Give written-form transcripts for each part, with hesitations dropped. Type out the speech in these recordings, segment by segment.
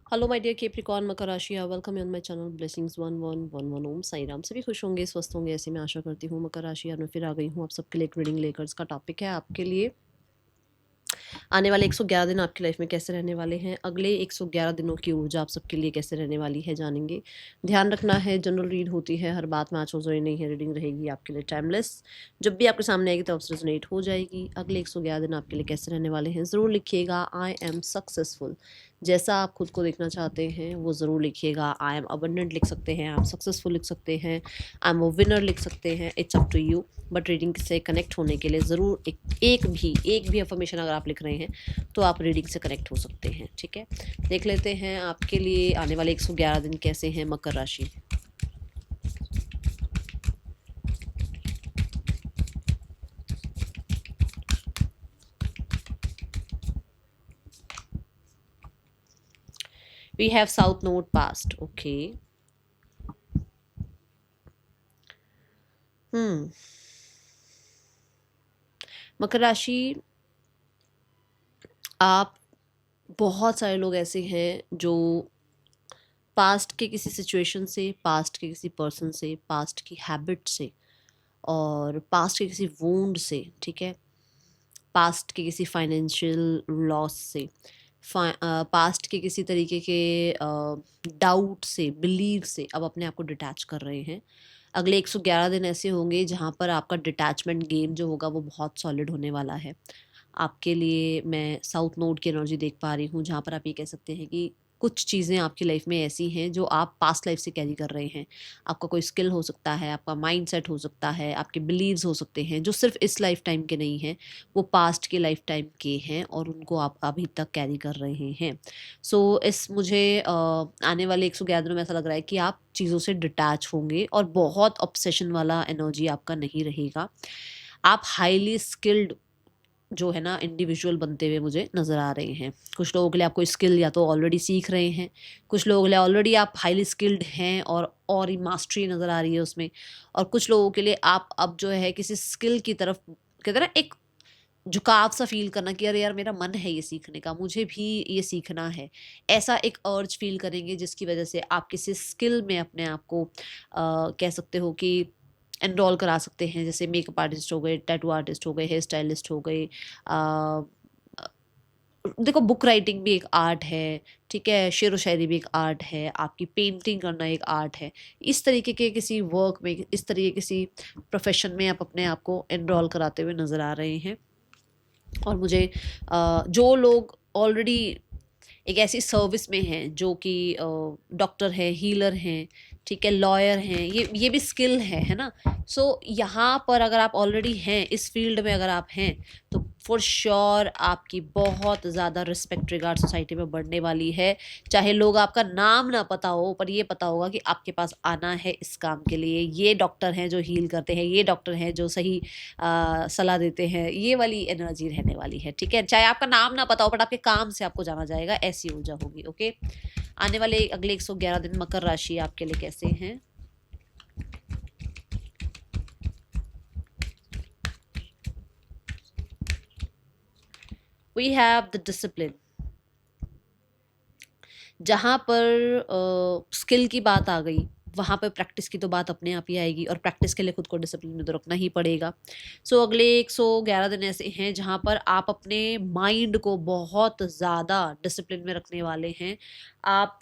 Hello my dear केप्रिकॉर्न मकर राशि, welcome on my channel blessings 1111 ओम साई राम। सभी खुश होंगे, स्वस्थ होंगे, ऐसे मैं आशा करती हूँ। मकर राशि और मैं फिर आ गई हूँ आप सबके लिए एक रीडिंग लेकर। इसका टॉपिक है आपके लिए आने वाले 111 दिन आपकी लाइफ में कैसे रहने वाले हैं। अगले 111 दिनों की ऊर्जा आप सबके लिए कैसे रहने वाली है जानेंगे। ध्यान रखना है, जनरल रीड होती है, हर बात मैच हो जरूरी नहीं है। रीडिंग रहेगी आपके लिए टाइमलेस, जब भी आपके सामने आएगी तो रेजोनेट हो जाएगी। अगले 111 दिन आपके लिए कैसे रहने वाले हैं ज़रूर लिखिएगा। आई एम सक्सेसफुल, जैसा आप खुद को देखना चाहते हैं वो ज़रूर लिखिएगा। आई एम अबंडेंट लिख सकते हैं आप, सक्सेसफुल लिख सकते हैं, आई एम अ विनर लिख सकते हैं। It's up to you, but reading से कनेक्ट होने के लिए ज़रूर एक भी अफर्मेशन अगर आप लिख रहे हैं तो आप रीडिंग से कनेक्ट हो सकते हैं। ठीक है, देख लेते हैं आपके लिए आने वाले 111 दिन कैसे हैं मकर राशि। We have south node past. Okay, मकर राशि, आप बहुत सारे लोग ऐसे हैं जो पास्ट के किसी सिचुएशन से, पास्ट के किसी पर्सन से, पास्ट की हैबिट से और पास्ट के किसी वूंड से, ठीक है, पास्ट के किसी फाइनेंशियल लॉस से, पास्ट के किसी तरीके के डाउट से, बिलीव से अब अपने आप को डिटैच कर रहे हैं। अगले 111 दिन ऐसे होंगे जहाँ पर आपका डिटैचमेंट गेम जो होगा वो बहुत सॉलिड होने वाला है। आपके लिए मैं साउथ नोड की एनर्जी देख पा रही हूँ, जहाँ पर आप ये कह सकते हैं कि कुछ चीज़ें आपकी लाइफ में ऐसी हैं जो आप पास्ट लाइफ से कैरी कर रहे हैं। आपका कोई स्किल हो सकता है, आपका माइंडसेट हो सकता है, आपके बिलीव्स हो सकते हैं जो सिर्फ इस लाइफ टाइम के नहीं हैं, वो पास्ट के लाइफ टाइम के हैं और उनको आप अभी तक कैरी कर रहे हैं। सो इस मुझे आने वाले 111 दिनों में ऐसा लग रहा है कि आप चीज़ों से डिटैच होंगे और बहुत ऑब्सेशन वाला एनर्जी आपका नहीं रहेगा। आप हाईली स्किल्ड जो है ना इंडिविजुअल बनते हुए मुझे नज़र आ रहे हैं। कुछ लोगों के लिए आप कोई स्किल या तो ऑलरेडी सीख रहे हैं, कुछ लोगों के लिए ऑलरेडी आप हाईली स्किल्ड हैं और ही मास्टरी नज़र आ रही है उसमें, और कुछ लोगों के लिए आप अब जो है किसी स्किल की तरफ कहते हैं ना एक झुकाव सा फ़ील करना कि अरे यार मेरा मन है ये सीखने का, मुझे भी ये सीखना है। ऐसा एक अर्ज फ़ील करेंगे जिसकी वज़ह से आप किसी स्किल में अपने आप को कह सकते हो कि एनरोल करा सकते हैं। जैसे मेकअप आर्टिस्ट हो गए, टैटू आर्टिस्ट हो गए, हेयर स्टाइलिस्ट हो गए। अ, देखो बुक राइटिंग भी एक आर्ट है, ठीक है? शेरो व शायरी भी एक आर्ट है, आपकी पेंटिंग करना एक आर्ट है। इस तरीके के किसी वर्क में, इस तरीके किसी प्रोफ़ेशन में आप अपने आप को एनरोल कराते हुए नज़र आ रहे हैं। और मुझे जो लोग ऑलरेडी एक ऐसी सर्विस में हैं जो कि डॉक्टर हैं, हीलर हैं, ठीक है, लॉयर हैं, ये भी स्किल है ना? सो यहाँ पर अगर आप ऑलरेडी हैं, इस फील्ड में अगर आप हैं, तो फॉर श्योर आपकी बहुत ज़्यादा रिस्पेक्ट रिगार्ड सोसाइटी में बढ़ने वाली है। चाहे लोग आपका नाम ना पता हो, पर ये पता होगा कि आपके पास आना है इस काम के लिए। ये डॉक्टर हैं जो हील करते हैं, ये डॉक्टर हैं जो सही सलाह देते हैं। ये वाली एनर्जी रहने वाली है, ठीक है? चाहे आपका नाम ना पता हो, बट आपके काम से आपको जाना जाएगा, ऐसी ऊर्जा होगी। ओके, आने वाले अगले 111 दिन मकर राशि आपके लिए कैसे हैं? We have the discipline. जहाँ पर स्किल की बात आ गई, वहाँ पर प्रैक्टिस की तो बात अपने आप ही आएगी, और प्रैक्टिस के लिए खुद को डिसिप्लिन में तो रखना ही पड़ेगा। सो अगले 111 दिन ऐसे हैं जहाँ पर आप अपने माइंड को बहुत ज़्यादा डिसिप्लिन में रखने वाले हैं। आप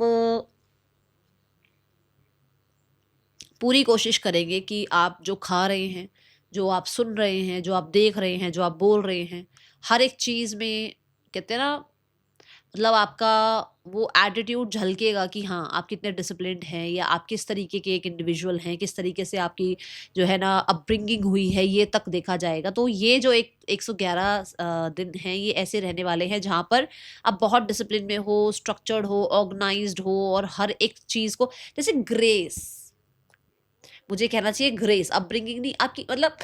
पूरी कोशिश करेंगे कि आप जो खा रहे हैं, जो आप सुन रहे हैं, जो आप देख रहे हैं, जो आप बोल रहे हैं, हर एक चीज़ में कहते हैं ना, मतलब आपका वो एटीट्यूड झलकेगा कि हाँ, आप कितने डिसिप्लिन्ड हैं या आप किस तरीके के एक इंडिविजुअल हैं, किस तरीके से आपकी जो है ना अपब्रिंगिंग हुई है, ये तक देखा जाएगा। तो ये जो एक 111 दिन हैं, ये ऐसे रहने वाले हैं जहाँ पर आप बहुत डिसिप्लिन में हो, स्ट्रक्चर्ड हो, ऑर्गनाइज़्ड हो और हर एक चीज़ को जैसे ग्रेस, मुझे कहना चाहिए ग्रेस, अपब्रिंगिंग नहीं आपकी, मतलब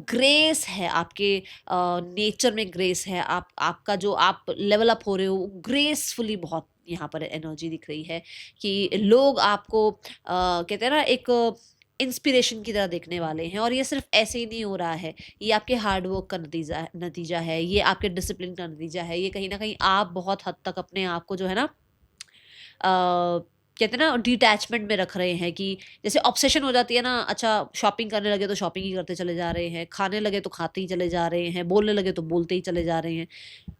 ग्रेस है आपके नेचर में, ग्रेस है। आपका जो आप लेवल अप हो रहे हो ग्रेसफुली, बहुत यहाँ पर एनर्जी दिख रही है कि लोग आपको कहते हैं ना एक इंस्पिरेशन की तरह देखने वाले हैं। और ये सिर्फ ऐसे ही नहीं हो रहा है, ये आपके हार्ड वर्क का नतीजा है, ये आपके डिसिप्लिन का नतीजा है। ये कहीं ना कहीं आप बहुत हद तक अपने आप को जो है ना कहते हैं ना डिटैचमेंट में रख रहे हैं, कि जैसे ऑब्सेशन हो जाती है ना, अच्छा शॉपिंग करने लगे तो शॉपिंग ही करते चले जा रहे हैं, खाने लगे तो खाते ही चले जा रहे हैं, बोलने लगे तो बोलते ही चले जा रहे हैं।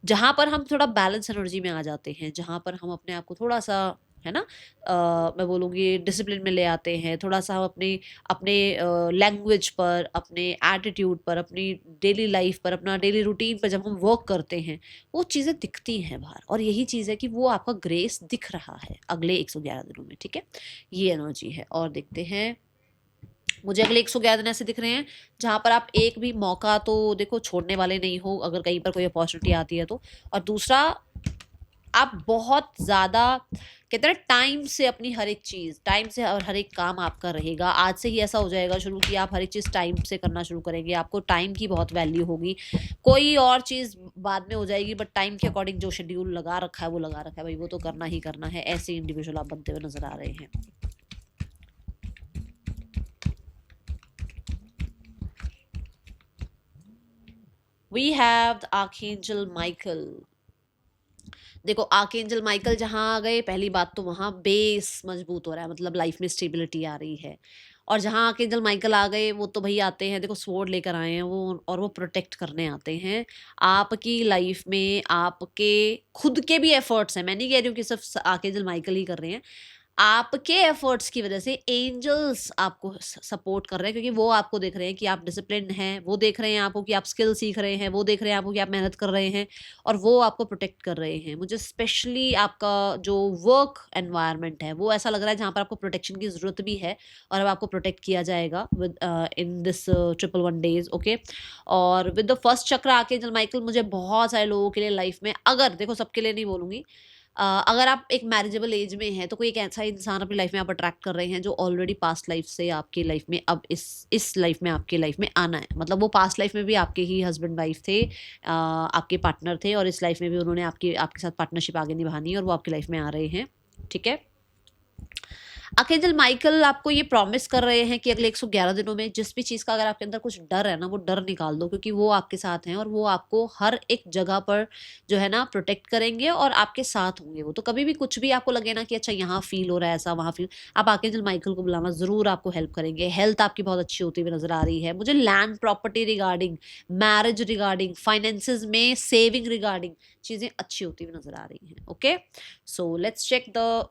जहाँ पर हम थोड़ा बैलेंस एनर्जी में आ जाते हैं, जहाँ पर हम अपने आप को थोड़ा-सा, है ना, मैं बोलूँगी डिसिप्लिन में ले आते हैं, थोड़ा-सा हम अपने अपने लैंग्वेज पर, अपने एटीट्यूड पर, अपनी डेली लाइफ पर, अपना डेली रूटीन पर जब हम वर्क करते हैं, वो चीज़ें दिखती हैं बाहर, और यही चीज़ है कि वो आपका ग्रेस दिख रहा है अगले 111 दिनों में, ठीक है? ये एनर्जी है। और देखते हैं, मुझे अगले 111 दिन ऐसे दिख रहे हैं जहाँ पर आप एक भी मौका तो देखो छोड़ने वाले नहीं हो, अगर कहीं पर कोई अपॉर्चुनिटी आती है तो। और दूसरा, आप बहुत ज़्यादा, कहते हैं टाइम से अपनी हर एक चीज़, टाइम से और हर एक काम आपका रहेगा। आज से ही ऐसा हो जाएगा शुरू कि आप हर एक चीज़ टाइम से करना शुरू करेंगे, आपको टाइम की बहुत वैल्यू होगी। कोई और चीज़ बाद में हो जाएगी, बट टाइम के अकॉर्डिंग जो शेड्यूल लगा रखा है वो लगा रखा है भाई, वो तो करना ही करना है। ऐसे इंडिविजुअल आप बनते हुए नजर आ रहे हैं। We have the archangel Michael. देखो आर्कएंजल माइकल जहाँ आ गए, पहली बात तो वहाँ बेस मजबूत हो रहा है, मतलब लाइफ में स्टेबिलिटी आ रही है। और जहाँ आर्कएंजल माइकल आ गए, वो तो भाई आते हैं, देखो स्वॉर्ड लेकर आए हैं वो, और वो प्रोटेक्ट करने आते हैं आपकी लाइफ में। आपके खुद के भी एफर्ट्स हैं, मैं नहीं कह रही हूँ कि सिर्फ आर्कएंजल माइकल ही कर रहे हैं, आपके एफर्ट्स की वजह से एंजल्स आपको सपोर्ट कर रहे हैं, क्योंकि वो आपको देख रहे हैं कि आप डिसिप्लिन हैं, वो देख रहे हैं आपको कि आप स्किल सीख रहे हैं, वो देख रहे हैं आपको कि आप मेहनत कर रहे हैं, और वो आपको प्रोटेक्ट कर रहे हैं। मुझे स्पेशली आपका जो वर्क एनवायरनमेंट है वो ऐसा लग रहा है जहाँ पर आपको प्रोटेक्शन की ज़रूरत भी है, और अब आपको प्रोटेक्ट किया जाएगा with in this 111 days, okay. और विद द फर्स्ट चक्र आर्कएंजल माइकल, मुझे बहुत सारे लोगों के लिए लाइफ में, अगर देखो सबके लिए नहीं बोलूँगी, अगर आप एक मैरिजेबल एज में हैं, तो कोई एक ऐसा इंसान अपनी लाइफ में आप अट्रैक्ट कर रहे हैं जो ऑलरेडी पास्ट लाइफ से आपकी लाइफ में, अब इस लाइफ में आपकी लाइफ में आना है। मतलब वो पास्ट लाइफ में भी आपके ही हस्बैंड वाइफ थे, आपके पार्टनर थे, और इस लाइफ में भी उन्होंने आपके साथ पार्टनरशिप आगे निभानी है, और वो आपकी लाइफ में आ रहे हैं, ठीक है। आर्कएंजल माइकल आपको ये प्रॉमिस कर रहे हैं कि अगले 111 दिनों में जिस भी चीज़ का अगर आपके अंदर कुछ डर है ना, वो डर निकाल दो, क्योंकि वो आपके साथ हैं, और वो आपको हर एक जगह पर जो है ना प्रोटेक्ट करेंगे, और आपके साथ होंगे वो। तो कभी भी कुछ भी आपको लगे ना कि अच्छा यहाँ फील हो रहा है ऐसा, वहाँ फील, आप आर्कएंजल माइकल को बुलाना, ज़रूर आपको हेल्प करेंगे। हेल्थ आपकी बहुत अच्छी होती हुई नजर आ रही है मुझे, land property regarding, marriage regarding, finances में सेविंग रिगार्डिंग चीज़ें अच्छी होती हुई नजर आ रही हैं, okay. So let's check the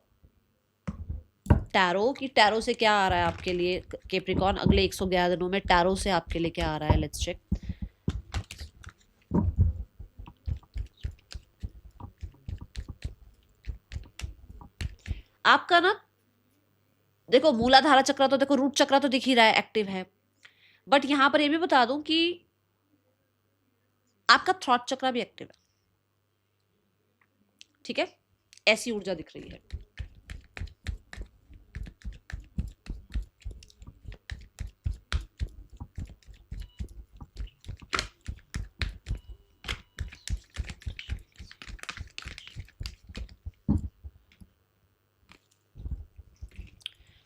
tarot, कि टैरो से क्या आ रहा है आपके लिए कैप्रिकॉर्न अगले 111 दिनों में। टैरो से आपके लिए क्या आ रहा है, लेट्स चेक। आपका ना देखो मूलाधारा चक्र तो देखो, रूट चक्र तो दिख ही रहा है एक्टिव है, बट यहां पर ये भी बता दूं कि आपका थ्रॉट चक्र भी एक्टिव है, ठीक है। ऐसी ऊर्जा दिख रही है।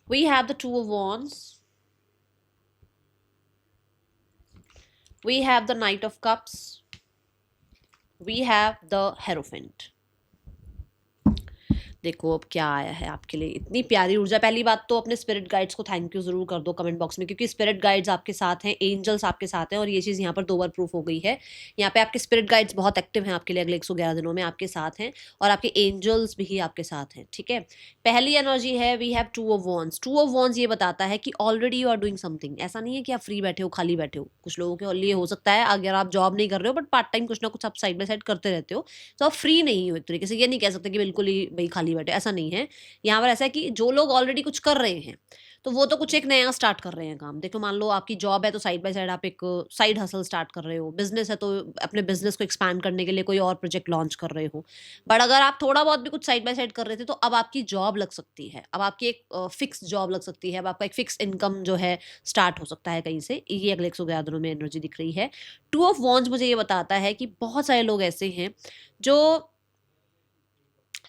We have the Two of Wands. We have the Knight of Cups. We have the Hierophant. देखो अब क्या आया है आपके लिए, इतनी प्यारी ऊर्जा। पहली बात तो अपने स्पिरिट गाइड्स को थैंक यू जरूर कर दो कमेंट बॉक्स में, क्योंकि स्पिरिट गाइड्स आपके साथ हैं, एंजल्स आपके साथ हैं, और ये चीज़ यहाँ पर 2 बार प्रूफ हो गई है। यहाँ पे आपके स्पिरिट गाइड्स बहुत एक्टिव हैं आपके लिए, अगले 111 दिनों में आपके साथ हैं, और आपके एंजल्स भी आपके साथ हैं, ठीक है। पहली एनर्जी है we have two of wands. Two of wands ये बताता है कि already you are doing something. ऐसा नहीं है कि आप फ्री बैठे हो, खाली बैठे हो। कुछ लोगों के लिए हो सकता है अगर आप जॉब नहीं कर रहे हो, बट पार्ट टाइम कुछ ना कुछ आप साइड बाय साइड करते रहते हो, तो आप फ्री नहीं हो। एक तरीके से ये नहीं कह सकते कि बिल्कुल ही भाई खाली बैठे, ऐसा नहीं है। यहाँ पर ऐसा है कि जो लोग ऑलरेडी कुछ कर रहे हैं, तो वो तो कुछ एक नया स्टार्ट कर रहे हैं काम। देखो मान लो आपकी जॉब है, तो साइड बाय साइड आप एक साइड हसल स्टार्ट कर रहे हो। बिजनेस है तो अपने बिजनेस को एक्सपैंड करने के लिए कोई और प्रोजेक्ट लॉन्च कर रहे हो। बट अगर आप थोड़ा बहुत भी कुछ साइड बाय साइड कर रहे थे, तो अब आपकी जॉब लग सकती है, अब आपकी एक फिक्स जॉब लग सकती है, अब आपका एक फिक्स इनकम जो है स्टार्ट हो सकता है कहीं से। ये अगले 111 दिनों में एनर्जी दिख रही है। टू ऑफ वॉन्ड्स मुझे ये बताता है कि बहुत सारे लोग ऐसे हैं जो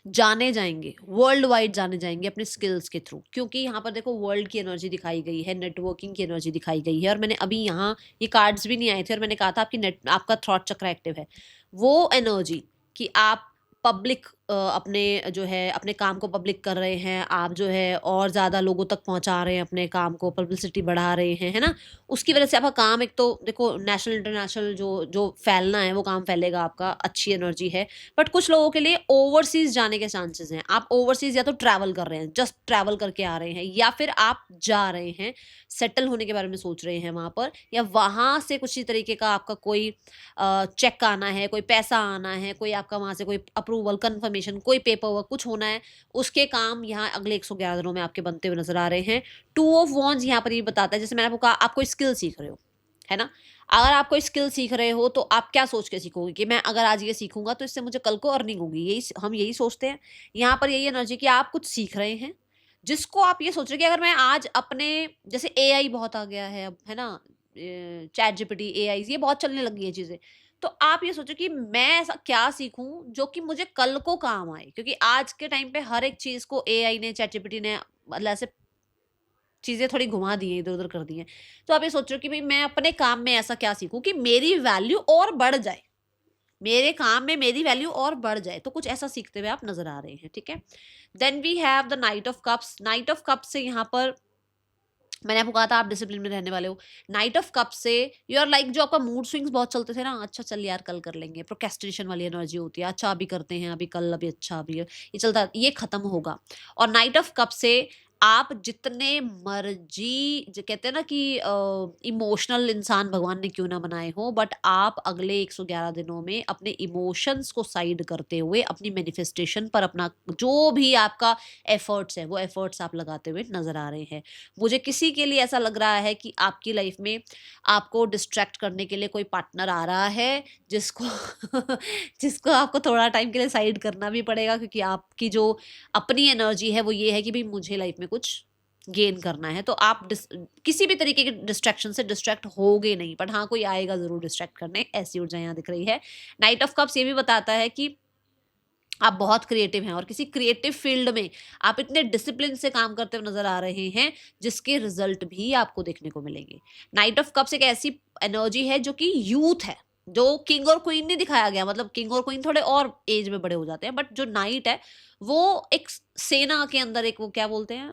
जाने जाएंगे, वर्ल्ड वाइड जाने जाएंगे अपने स्किल्स के थ्रू, क्योंकि यहाँ पर देखो वर्ल्ड की एनर्जी दिखाई गई है, नेटवर्किंग की एनर्जी दिखाई गई है। और मैंने अभी यहाँ ये कार्ड्स भी नहीं आए थे, और मैंने कहा था आपका थ्रॉट चक्र एक्टिव है। वो एनर्जी कि आप पब्लिक अपने जो है अपने काम को पब्लिक कर रहे हैं, आप जो है और ज़्यादा लोगों तक पहुंचा रहे हैं अपने काम को, पब्लिसिटी बढ़ा रहे हैं, है ना? उसकी वजह से आपका काम, एक तो देखो नेशनल इंटरनेशनल जो जो फैलना है वो काम फैलेगा आपका, अच्छी एनर्जी है। बट कुछ लोगों के लिए ओवरसीज़ जाने के चांसेस हैं। आप ओवरसीज़ या तो ट्रैवल कर रहे हैं, जस्ट ट्रैवल करके आ रहे हैं, या फिर आप जा रहे हैं, सेटल होने के बारे में सोच रहे हैं वहाँ पर, या वहाँ से कुछ ही तरीके का आपका कोई चेक आना है, कोई पैसा आना है, कोई आपका वहाँ से कोई अप्रूवल, कन्फर्मेशन, कोई पेपर वर्क कुछ होना है, उसके काम यहाँ अगले 111 दिनों में आपके बनते हुए नज़र आ रहे हैं। 2 ऑफ वॉन्ड्स यहाँ पर ये बताता है, जैसे मैंने आपको कहा आप कोई स्किल सीख रहे हो, है ना? अगर आप कोई स्किल सीख रहे हो तो आप क्या सोच के सीखोगे कि मैं अगर आज ये सीखूँगा तो इससे मुझे कल को अर्निंग होगी, हम यही सोचते हैं। यहाँ पर यही एनर्जी कि आप कुछ सीख रहे हैं, जिसको आप ये सोच रहे हैं कि अगर मैं आज अपने, जैसे एआई बहुत आ गया है अब, है ना? चैट जीपीटी, एआई ये बहुत चलने लगी हैं चीज़ें। तो आप ये सोचो कि मैं ऐसा क्या सीखूँ जो कि मुझे कल को काम आए? क्योंकि आज के टाइम पे हर एक चीज़ को एआई ने, चैट जीपीटी ने मतलब ऐसे चीज़ें थोड़ी घुमा दी हैं, इधर-उधर कर दी हैं। तो आप ये सोच रहे हो कि भई मैं अपने काम में ऐसा क्या सीखूँ कि मेरी वैल्यू और बढ़ जाए, मेरे काम में मेरी वैल्यू और बढ़ जाए, तो कुछ ऐसा सीखते हुए आप नज़र आ रहे हैं, ठीक है? Then we have the knight of cups. Knight of cups से यहाँ पर मैंने आपको कहा था आप डिसिप्लिन में रहने वाले हो। नाइट ऑफ कप्स से यू आर लाइक, जो आपका मूड स्विंग्स बहुत चलते थे ना, अच्छा चल यार कल कर लेंगे, प्रोक्रेस्टिनेशन वाली एनर्जी होती है, अच्छा अभी करते हैं, अभी कल, अभी अच्छा, अभी ये चलता, ये खत्म होगा। और नाइट ऑफ कप से आप जितने मर्जी, जो कहते हैं ना कि इमोशनल इंसान भगवान ने क्यों ना बनाए हो, बट आप अगले 111 दिनों में अपने इमोशंस को साइड करते हुए अपनी मैनिफेस्टेशन पर अपना जो भी आपका एफर्ट्स है वो एफर्ट्स आप लगाते हुए नजर आ रहे हैं। मुझे किसी के लिए ऐसा लग रहा है कि आपकी लाइफ में आपको डिस्ट्रैक्ट करने के लिए कोई पार्टनर आ रहा है, जिसको जिसको आपको थोड़ा टाइम के लिए साइड करना भी पड़ेगा, क्योंकि आपकी जो अपनी एनर्जी है वो ये है कि भाई मुझे लाइफ में कुछ गेन करना है। तो आप किसी भी तरीके के डिस्ट्रैक्शन से डिस्ट्रैक्ट होगे नहीं, बट हाँ कोई आएगा जरूर डिस्ट्रैक्ट करने, ऐसी ऊर्जा यहाँ दिख रही है। नाइट ऑफ कप्स ये भी बताता है कि आप बहुत क्रिएटिव हैं और किसी क्रिएटिव फील्ड में आप इतने डिसिप्लिन से काम करते हुए नजर आ रहे हैं, जिसके रिजल्ट भी आपको देखने को मिलेंगे। नाइट ऑफ कप्स एक ऐसी एनर्जी है जो कि यूथ है, जो किंग और क्वीन नहीं दिखाया गया, मतलब किंग और क्वीन थोड़े और एज में बड़े हो जाते हैं, बट जो नाइट है वो एक सेना के अंदर एक, वो क्या बोलते हैं,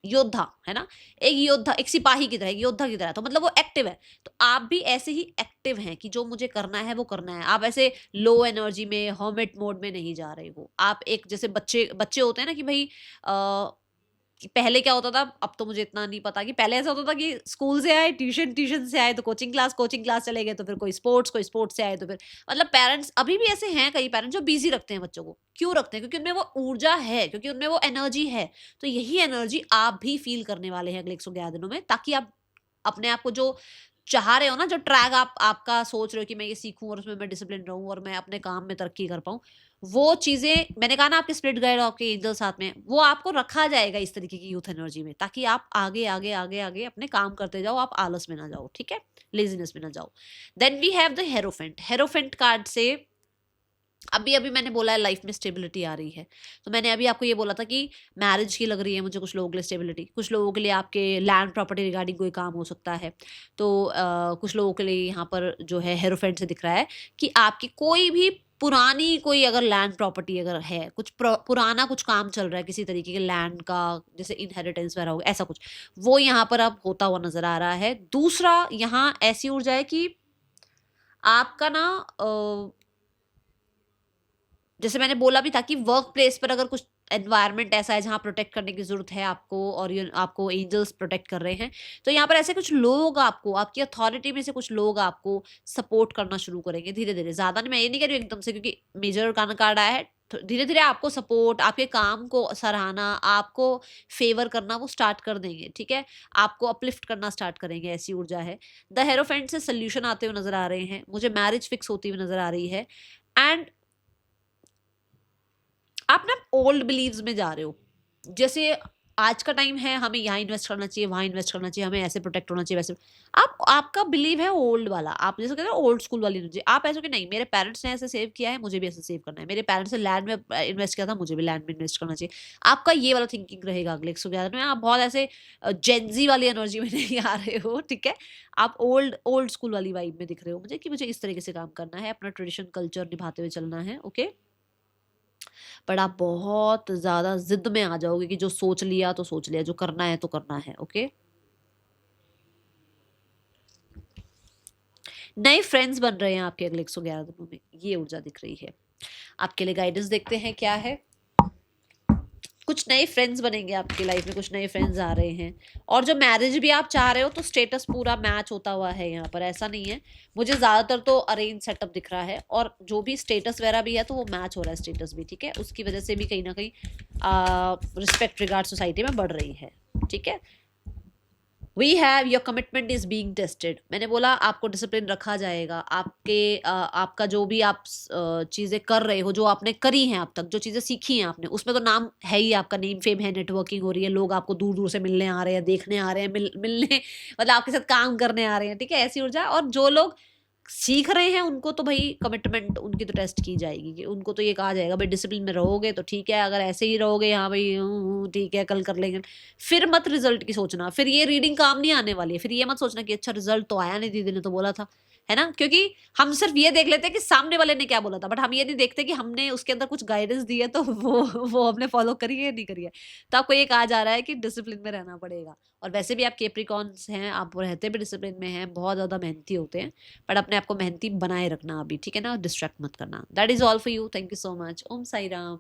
योद्धा, है ना? एक योद्धा, एक सिपाही की तरह, एक योद्धा की तरह, तो मतलब वो एक्टिव है। तो आप भी ऐसे ही एक्टिव हैं कि जो मुझे करना है वो करना है। आप ऐसे लो एनर्जी में, हर्मिट मोड में नहीं जा रहे हो। आप एक, जैसे बच्चे बच्चे होते हैं ना कि भई कि पहले क्या होता था, अब तो मुझे इतना नहीं पता, कि पहले ऐसा होता था कि स्कूल से आए, ट्यूशन, ट्यूशन से आए तो कोचिंग क्लास चले गए, तो फिर कोई स्पोर्ट्स से आए तो फिर, मतलब पेरेंट्स अभी भी ऐसे हैं, कई पेरेंट्स जो बिज़ी रखते हैं बच्चों को। क्यों रखते हैं? क्योंकि उनमें वो ऊर्जा है, क्योंकि उनमें वो एनर्जी है। तो यही एनर्जी आप भी फ़ील करने वाले हैं अगले 111 दिनों में, ताकि आप अपने आप को जो चाह रहे हो ना, जो ट्रैक आप आपका सोच रहे हो कि मैं ये सीखूँ और उसमें मैं डिसिप्लिन रहूँ और मैं अपने काम में तरक्की कर पाऊँ, वो चीज़ें मैंने कहा ना, आपके स्पिरिट गाइड और आपके एंजल साथ में, वो आपको रखा जाएगा इस तरीके की यूथ एनर्जी में, ताकि आप आगे, आगे, आगे, आगे अपने काम करते जाओ, आप आलस में ना जाओ, ठीक है? लेज़ीनेस में ना जाओ। Then we have the hierophant. Hierophant card से अभी-अभी मैंने बोला है लाइफ में स्टेबिलिटी आ रही है। तो मैंने अभी आपको ये बोला था कि मैरिज की लग रही है मुझे कुछ लोगों के लिए स्टेबिलिटी, कुछ लोगों के लिए आपके लैंड प्रॉपर्टी रिगार्डिंग कोई काम हो सकता है। तो कुछ लोगों के लिए यहाँ पर जो है हेरोफेंट से दिख रहा है कि आपकी कोई भी पुरानी कोई अगर लैंड प्रॉपर्टी अगर है, कुछ पुराना कुछ काम चल रहा है किसी तरीके के लैंड का, जैसे इनहेरिटेंस वगैरह हो ऐसा कुछ, वो यहाँ पर अब होता हुआ नज़र आ रहा है। दूसरा यहाँ ऐसी ऊर्जा है कि आपका ना जैसे मैंने बोला भी था कि वर्क प्लेस पर अगर कुछ एनवायरनमेंट ऐसा है जहाँ प्रोटेक्ट करने की ज़रूरत है आपको, और ये आपको एंजल्स प्रोटेक्ट कर रहे हैं, तो यहाँ पर ऐसे कुछ लोग आपको, आपकी अथॉरिटी में से कुछ लोग आपको सपोर्ट करना शुरू करेंगे धीरे-धीरे। ज़्यादा नहीं, मैं ये नहीं कह रही हूँ एकदम से, क्योंकि मेजर अरकाना कार्ड आया है। तो धीरे-धीरे आपको सपोर्ट, आपके काम को सराहना, आपको फ़ेवर करना वो स्टार्ट कर देंगे, ठीक है? आपको अपलिफ्ट करना स्टार्ट करेंगे, ऐसी ऊर्जा है। द हेरोफेंट से सॉल्यूशन आते हुए नज़र आ रहे हैं। मुझे मैरिज फिक्स होती हुई नज़र आ रही है। एंड आप ना ओल्ड बिलीव्स में जा रहे हो। जैसे आज का टाइम है, हमें यहाँ इन्वेस्ट करना चाहिए, वहाँ इन्वेस्ट करना चाहिए, हमें ऐसे प्रोटेक्ट होना चाहिए, वैसे। आप आपका बिलीव है ओल्ड वाला, आप जैसे कहते हैं ओल्ड स्कूल वाली एनर्जी। आप ऐसे कि नहीं, मेरे पेरेंट्स ने ऐसे सेव किया है, मुझे भी ऐसे सेव करना है, मेरे पेरेंट्स ने लैंड में इन्वेस्ट किया था, मुझे भी लैंड में इन्वेस्ट करना चाहिए। आपका ये वाला थिंकिंग रहेगा अगले 111 में। आप बहुत ऐसे जेंजी वाली एनर्जी में नहीं आ रहे हो, ठीक है। आप ओल्ड ओल्ड स्कूल वाली वाइब में दिख रहे हो मुझे, कि मुझे इस तरीके से काम करना है, अपना ट्रेडिशन कल्चर निभाते हुए चलना है, ओके। बट आप बहुत ज्यादा जिद में आ जाओगे कि जो सोच लिया तो सोच लिया, जो करना है तो करना है, ओके। नए फ्रेंड्स बन रहे हैं आपके अगले 111 दिनों में, ये ऊर्जा दिख रही है। आपके लिए गाइडेंस देखते हैं क्या है। कुछ नए फ्रेंड्स बनेंगे आपकी लाइफ में, कुछ नए फ्रेंड्स आ रहे हैं। और जो मैरिज भी आप चाह रहे हो तो स्टेटस पूरा मैच होता हुआ है यहाँ पर, ऐसा नहीं है। मुझे ज्यादातर तो अरेंज सेटअप दिख रहा है, और जो भी स्टेटस वगैरह भी है तो वो मैच हो रहा है स्टेटस भी, ठीक है। उसकी वजह से भी कहीं ना कहीं रिस्पेक्ट रिगार्ड सोसाइटी में बढ़ रही है, ठीक है। We have your commitment is being tested. मैंने बोला आपको डिसिप्लिन रखा जाएगा। आपका जो भी आप चीज़ें कर रहे हो, जो आपने करी हैं अब तक, जो चीज़ें सीखी हैं आपने, उसमें तो नाम है ही, आपका नेम फेम है, नेटवर्किंग हो रही है, लोग आपको दूर दूर से मिलने आ रहे हैं, देखने आ रहे हैं, मिलने मतलब आपके साथ काम करने आ रहे हैं, ठीक है, ऐसी ऊर्जा। और जो लोग सीख रहे हैं उनको तो भाई कमिटमेंट उनकी तो टेस्ट की जाएगी, कि उनको तो ये कहा जाएगा भाई डिसिप्लिन में रहोगे तो ठीक है, अगर ऐसे ही रहोगे हाँ भाई ठीक है कल कर लेंगे, फिर मत रिजल्ट की सोचना। फिर ये रीडिंग काम नहीं आने वाली है। फिर ये मत सोचना कि अच्छा रिजल्ट तो आया नहीं, दीदी ने तो बोला था, है ना। क्योंकि हम सिर्फ ये देख लेते हैं कि सामने वाले ने क्या बोला था, बट हम ये नहीं देखते कि हमने उसके अंदर कुछ गाइडेंस दी है तो वो हमने फॉलो करी है नहीं करी है। तो आपको ये कहा जा रहा है कि डिसिप्लिन में रहना पड़ेगा। और वैसे भी आप कैप्रिकॉन्स हैं, आप रहते भी डिसिप्लिन में हैं, बहुत ज़्यादा मेहनती होते हैं, बट अपने आप को मेहनती बनाए रखना अभी, ठीक है ना, डिस्ट्रैक्ट मत करना। That is all for you. Thank you so much. Om Sai Ram.